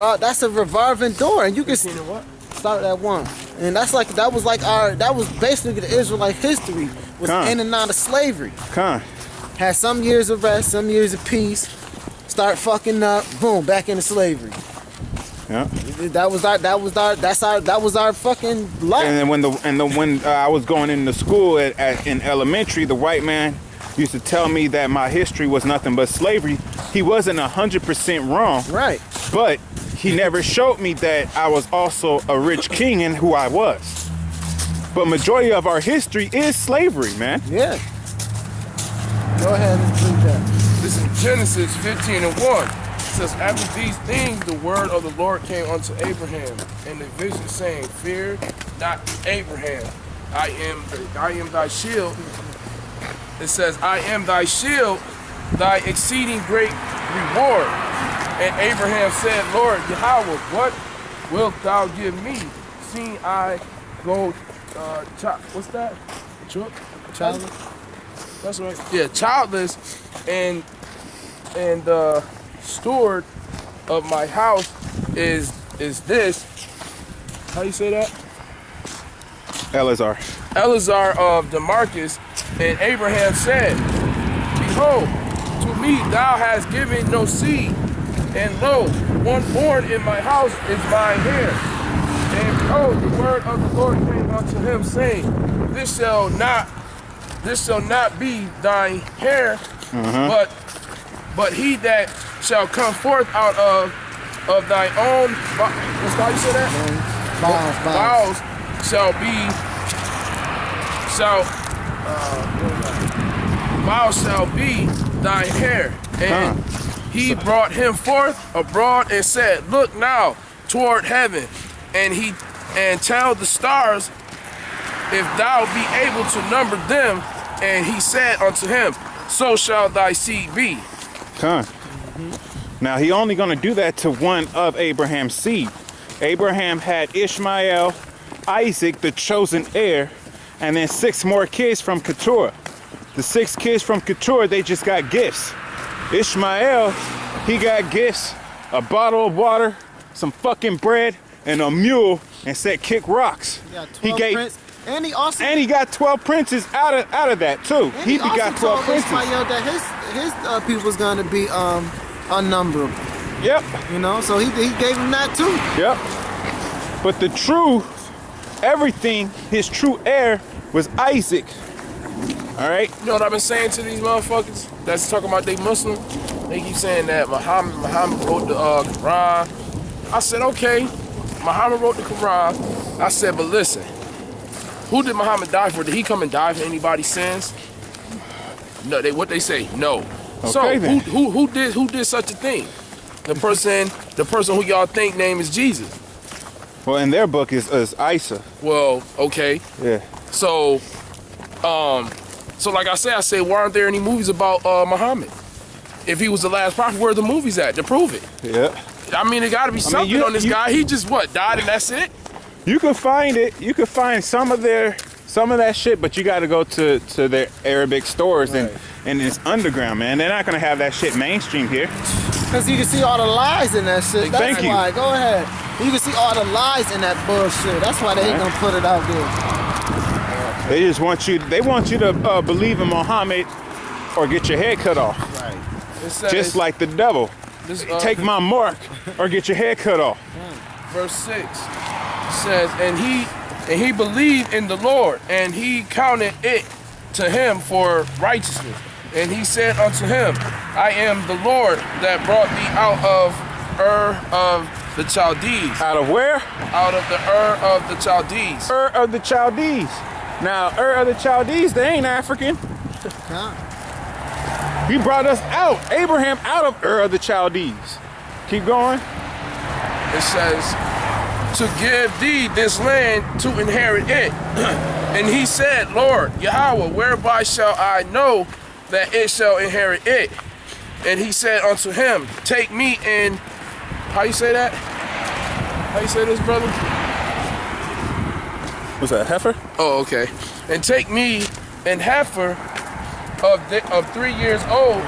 That's a revolving door, and you can what? start at 1. And that was basically the Israelite history, was in and out of slavery. Had some years of rest, some years of peace, start fucking up, boom, back into slavery. Yeah. That was our fucking life. And then when I was going into school in elementary, the white man used to tell me that my history was nothing but slavery. He wasn't 100% wrong. Right. But he never showed me that I was also a rich king and who I was. But majority of our history is slavery, man. Yeah. Go ahead and read that. This is Genesis 15:1. It says, after these things, the word of the Lord came unto Abraham in the vision, saying, fear not, Abraham. I am thy shield. It says, I am thy shield, thy exceeding great reward. And Abraham said, Lord Yahweh, what wilt thou give me, seeing I go, what's that? Childless? That's right. Yeah, childless, and steward of my house is this. How you say that? Eleazar of Damascus. And Abraham said, behold, to me thou hast given no seed, and lo, one born in my house is mine heir. And behold, the word of the Lord came unto him, saying, this shall not be thine heir, but he that shall come forth out of thy own, what's how you say that? Bowels shall be thy hair. And he brought him forth abroad and said, look now toward heaven, and tell the stars if thou be able to number them. And he said unto him, so shall thy seed be. Now he only going to do that to one of Abraham's seed. Abraham had Ishmael, Isaac, the chosen heir, and then 6 more kids from Keturah. The 6 kids from Keturah, they just got gifts. Ishmael, he got gifts, a bottle of water, some fucking bread, and a mule, and said kick rocks. He gave, and he got 12 princes out of that too. And he got 12 princes. Ishmael that his people was gonna be unnumberable. Yep. You know, so he gave him that too. Yep. But the true, everything, his true heir was Isaac. All right. You know what I've been saying to these motherfuckers that's talking about they Muslim? They keep saying that Muhammad wrote the Quran. I said, okay, Muhammad wrote the Quran. I said, but listen, who did Muhammad die for? Did he come and die for anybody's sins? No, what they say? No. Okay, so then. who did such a thing? The person who y'all think name is Jesus. Well, in their book is Isa. Well, okay. Yeah. So like I said, why aren't there any movies about Muhammad? If he was the last prophet, where are the movies at to prove it? Yeah. I mean, it got to be something on this guy. He just died and that's it. You can find it. You can find some of that shit, but you got to go to their Arabic stores, right. and it's underground, man. They're not gonna have that shit mainstream here. Cause you can see all the lies in that shit. That's why. Go ahead. You can see all the lies in that bullshit. That's why they ain't gonna put it out there. They just want you. They want you to believe in Muhammad, or get your head cut off. Right. Just like the devil. Take my mark, or get your head cut off. Verse 6 says, and he believed in the Lord, and he counted it to him for righteousness. And he said unto him, I am the Lord that brought thee out of of the Chaldees. Out of where? Out of the of the Chaldees. Of the Chaldees. Now, of the Chaldees, they ain't African. He brought us out, Abraham, out of the Chaldees. Keep going. It says, to give thee this land to inherit it. And he said, Lord Yahweh, whereby shall I know that it shall inherit it? And he said unto him, take me in, how you say that? How you say this, brother? Was that a heifer? Oh, okay. And take me an heifer of 3 years old.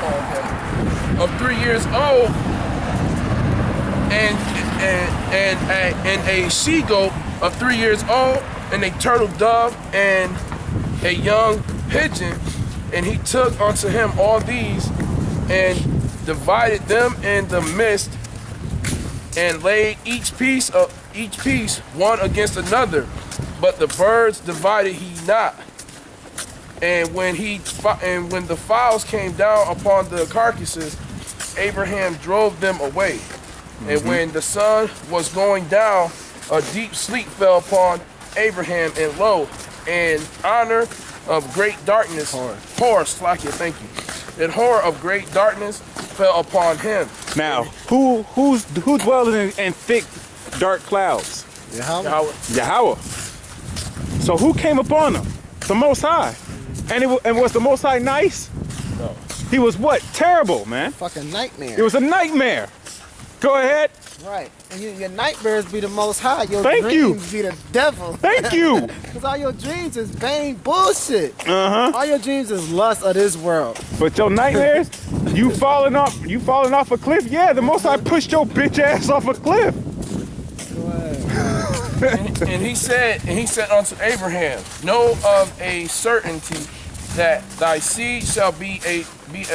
Oh, okay. Of 3 years old. and a she goat of 3 years old, and a turtle dove, and a young pigeon. And he took unto him all these, and divided them in the midst, and laid each piece one against another. But the birds divided he not. And when the fowls came down upon the carcasses, Abraham drove them away. And when the sun was going down, a deep sleep fell upon Abraham, and lo, an honor of great darkness, horror, thank you. And horror of great darkness fell upon him. Now, who dwells in thick, dark clouds? Yahweh. So who came upon them? The Most High. And was the Most High nice? No. He was what? Terrible, man. Fucking nightmare. It was a nightmare. Go ahead. Right. And your nightmares be the Most High. Your Thank dreams you. be the devil. Thank you. Because all your dreams is vain bullshit. Uh-huh. All your dreams is lust of this world. But your nightmares, you falling off a cliff? Yeah, the Most High pushed your bitch ass off a cliff. And he said unto Abraham, know of a certainty that thy seed shall be a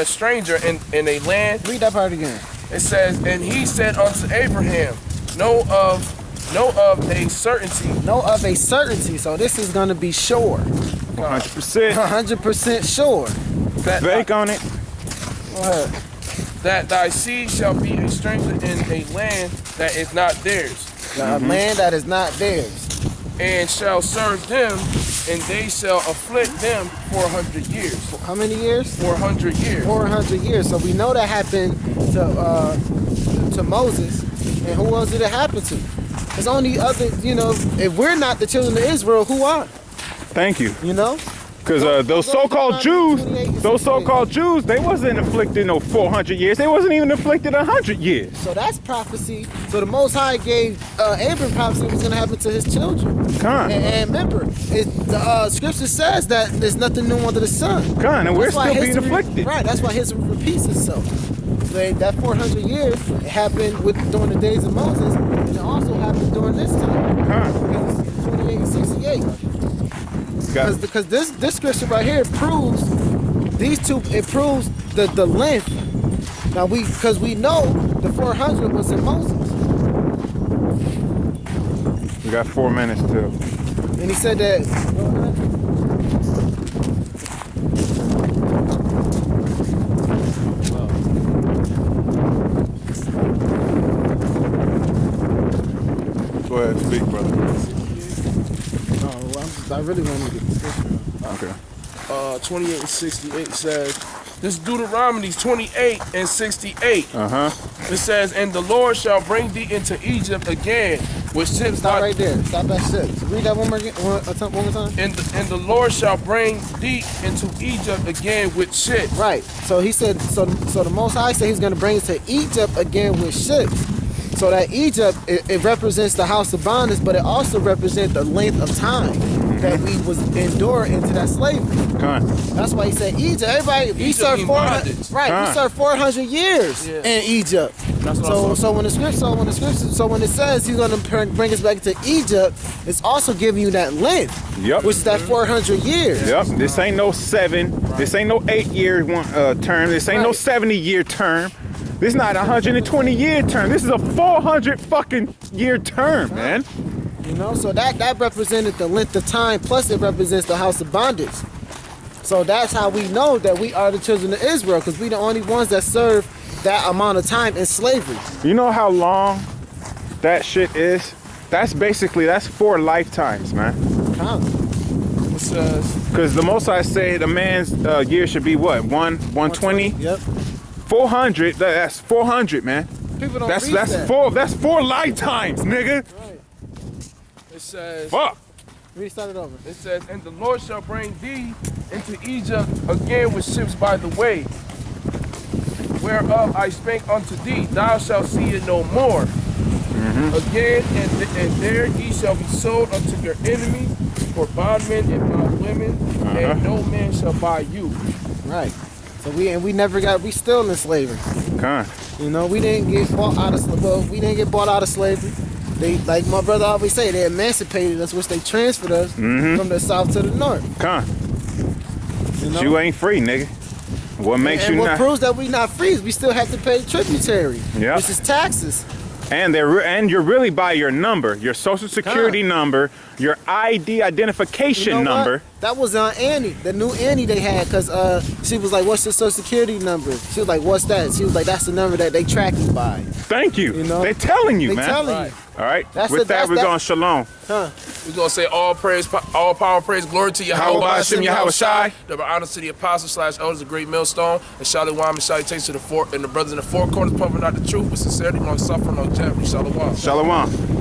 stranger in a land. Read that part again. It says, and he said unto Abraham, know of a certainty. Know of a certainty. So this is gonna be sure. 100%. 100% sure. Bank on it. Go ahead. That thy seed shall be a stranger in a land that is not theirs. A land that is not theirs. And shall serve them, and they shall afflict them 400 years. How many years? 400 years. 400 years. So we know that happened to Moses. And who else did it happen to? There's only other, if we're not the children of Israel, who are? Thank you. You know? Because those so-called Jews, they wasn't afflicted no 400 years. They wasn't even afflicted 100 years. So that's prophecy. So the Most High gave Abraham prophecy was going to happen to his children. And remember, the scripture says that there's nothing new under the sun. And we're still being afflicted. Right, that's why history repeats itself. So that 400 years, it happened during the days of Moses, and it also happened during this time. Because it's 28 and 68. Because this scripture right here proves it proves the length. Now because we know the 400 was in Moses. We got 4 minutes too. And he said that. Go ahead, speak, brother. I really want to get the scripture. Okay. 28 and 68 says, this is Deuteronomy 28 and 68. It says, and the Lord shall bring thee into Egypt again with ships. Stop right there. Stop at 6. Read that one more time. And the Lord shall bring thee into Egypt again with ships. Right. So he said. So the Most High said He's going to bring us to Egypt again with ships. So that Egypt, it represents the house of bondage, but it also represents the length of time that we was endured into that slavery. That's why he said Egypt. Everybody, we served 400. Right, we served 400 years in Egypt. So when it says He's gonna bring us back to Egypt, it's also giving you that length. Yep. Which is that 400 years. Yep. This ain't no 7. This ain't no 8-year term. This ain't no 70-year term. This is not a 120-year term. This is a 400 fucking year term, man. So that represented the length of time, plus it represents the house of bondage. So that's how we know that we are the children of Israel, because we the only ones that serve that amount of time in slavery. You know how long that shit is? That's 4 lifetimes, man. It says, because the Most High say the man's year should be what? 120? Yep. 400, that's 400, man. People don't that's read that. That's 4 lifetimes, nigga. Right. It says, fuck. Read start it over. It says, and the Lord shall bring thee into Egypt again with ships by the way, whereof I spake unto thee, thou shalt see it no more. Again, and there ye shall be sold unto your enemies for bondmen and bondwomen, and no man shall buy you. Right. So we never got, we still in slavery. Con. You know, we didn't get bought out of, well, we didn't get bought out of slavery. They, like my brother always say, they emancipated us, which they transferred us from the south to the north. Con. You know? You ain't free, nigga. What makes and you what not? proves that we not free is we still have to pay tributary, Yep. which is taxes. And you're really by your number, your social security number, your ID identification number. That was Annie, the new Annie they had, because she was like, what's your social security number? She was like, what's that? She was like, that's the number that they track you by. Thank you. You know? They're telling you, They man. telling you. All right. That's With that, we're going shalom. Huh. We're going to say all praise, all power, praise, glory to Yahweh, Hashem, Yahweh Shai. double honor to the apostles / elders, the great millstone, and shalom and salutations to the four and the brothers in the four corners, pumping out the truth with sincerity, long suffering, longevity. Shalom. Shalom.